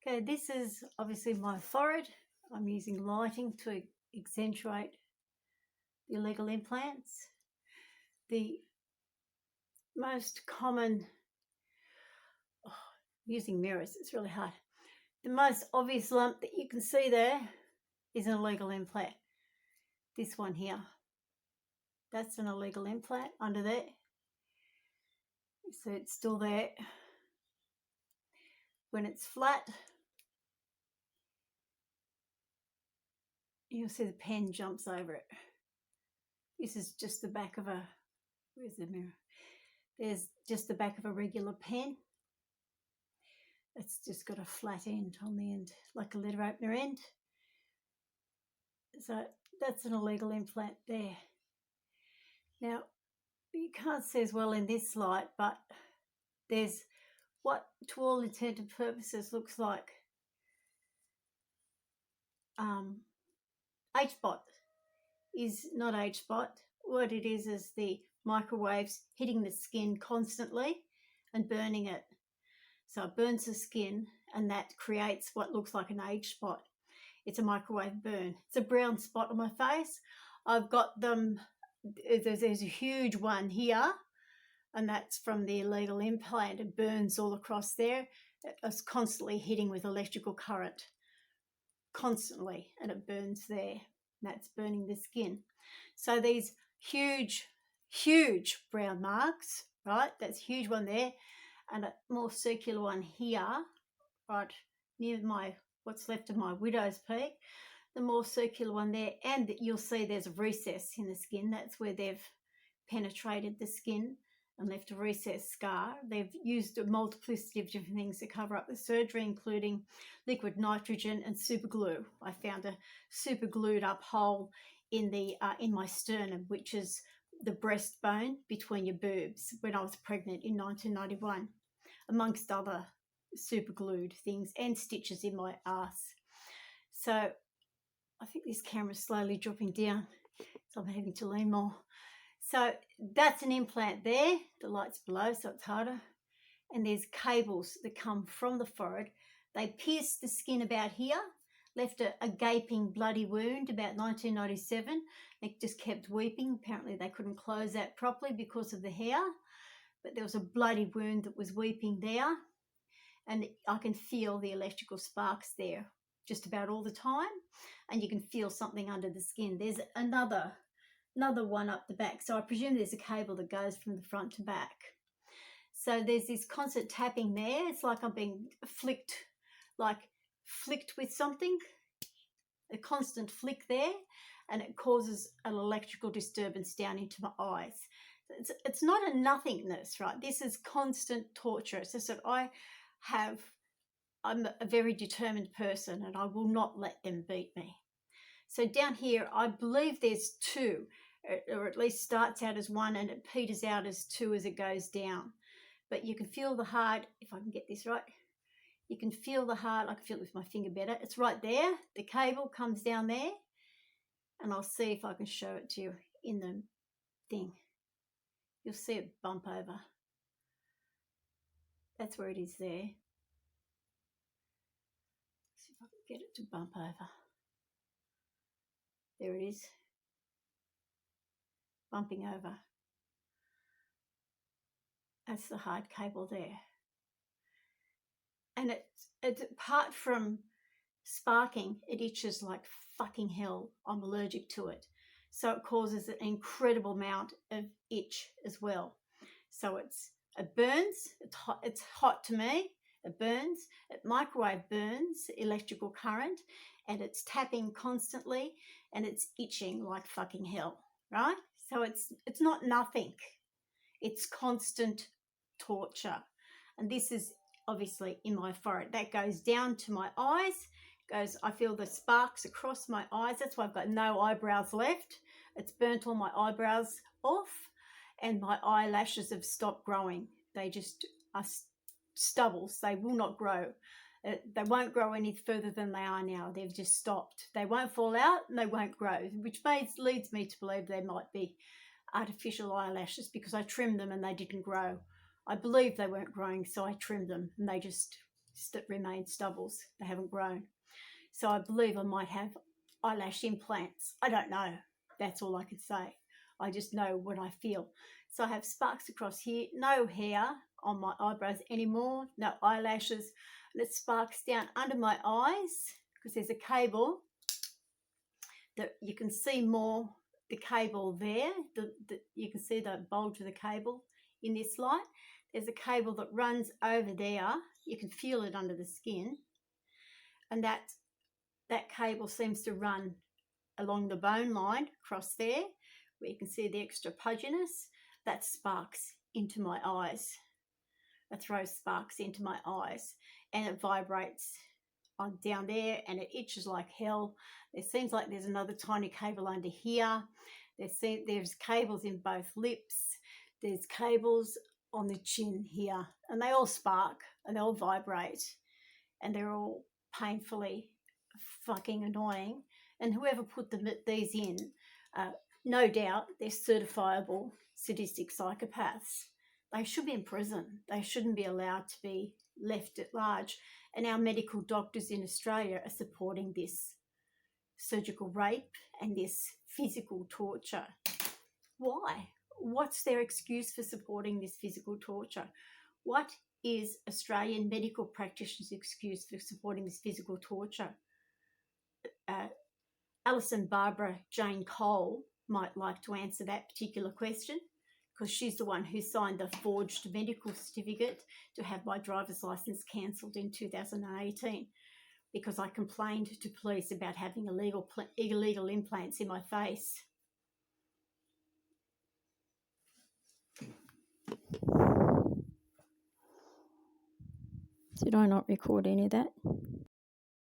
Okay, this is obviously my forehead. I'm using lighting to accentuate the illegal implants. The most common, using mirrors, it's really hard. The most obvious lump that you can see there is an illegal implant. This one here, that's an illegal implant under there. So it's still there. When it's flat, you'll see the pen jumps over it. This is just the back of a, where's the mirror? There's just the back of a regular pen. It's just got a flat end on the end, like a letter opener end. So that's an illegal implant there. Now, you can't see as well in this light, but there's what, to all intent and purposes, looks like H-spot. Is not H-spot. What it is the microwaves hitting the skin constantly and burning it. So it burns the skin and that creates what looks like an H-spot. It's a microwave burn. It's a brown spot on my face. I've got them, there's a huge one here, and that's from the illegal implant. It burns all across there. It's constantly hitting with electrical current, constantly, and it burns there. That's burning the skin. So these huge brown marks, right? That's a huge one there, and a more circular one here, right near my, what's left of my widow's peak, the more circular one there, and you'll see there's a recess in the skin. That's where they've penetrated the skin and left a recessed scar. They've used a multiplicity of different things to cover up the surgery, including liquid nitrogen and super glue. I found a super glued up hole in the in my sternum, which is the breastbone between your boobs, when I was pregnant in 1991, amongst other super glued things, and stitches in my arse. So I think this camera's slowly dropping down, so I'm having to lean more. So that's an implant there. The light's below, so it's harder. And there's cables that come from the forehead. They pierced the skin about here, left a gaping bloody wound about 1997. They just kept weeping. Apparently they couldn't close that properly because of the hair, but there was a bloody wound that was weeping there, and I can feel the electrical sparks there just about all the time, and you can feel something under the skin. There's another one up the back, so I presume there's a cable that goes from the front to back. So there's this constant tapping there. It's like I'm being flicked with something, a constant flick there, and it causes an electrical disturbance down into my eyes. It's not a nothingness, right? This is constant torture. It's just that I'm a very determined person, and I will not let them beat me. So down here, I believe there's two, or at least starts out as one and it peters out as two as it goes down. But you can feel the heart, if I can get this right, you can feel the heart. I can feel it with my finger better. It's right there. The cable comes down there, and I'll see if I can show it to you in the thing. You'll see it bump over. That's where it is there. See if I can get it to bump over. There it is, bumping over. That's the hard cable there. And it's apart from sparking, it itches like fucking hell. I'm allergic to it. So it causes an incredible amount of itch as well. So it burns, it's hot to me, it burns, it microwave burns, electrical current, and it's tapping constantly, and it's itching like fucking hell, right? So it's not nothing. It's constant torture. And this is obviously in my forehead. That goes down to my eyes. I feel the sparks across my eyes. That's why I've got no eyebrows left. It's burnt all my eyebrows off, and my eyelashes have stopped growing. They just are stubbles. They will not grow. They won't grow any further than they are now. They've just stopped. They won't fall out and they won't grow, which leads me to believe they might be artificial eyelashes, because I trimmed them and they didn't grow. I believe they weren't growing, so I trimmed them and they just remain stubbles. They haven't grown. So I believe I might have eyelash implants. I don't know. That's all I can say. I just know what I feel. So I have sparks across here, no hair on my eyebrows anymore, no eyelashes, and it sparks down under my eyes because there's a cable that you can see more, the cable there, you can see the bulge of the cable in this light. There's a cable that runs over there. You can feel it under the skin, and that cable seems to run along the bone line across there, where you can see the extra pudginess. That sparks into my eyes. It throws sparks into my eyes, and it vibrates on down there, and it itches like hell. It seems like there's another tiny cable under here. There's cables in both lips. There's cables on the chin here, and they all spark and they all vibrate, and they're all painfully fucking annoying. And whoever put these in, no doubt they're certifiable sadistic psychopaths. They should be in prison. They shouldn't be allowed to be left at large. And our medical doctors in Australia are supporting this surgical rape and this physical torture. Why? What's their excuse for supporting this physical torture? What is Australian medical practitioners' excuse for supporting this physical torture? Alison Barbara Jane Cole might like to answer that particular question, because she's the one who signed the forged medical certificate to have my driver's licence cancelled in 2018 because I complained to police about having illegal implants in my face. Did I not record any of that?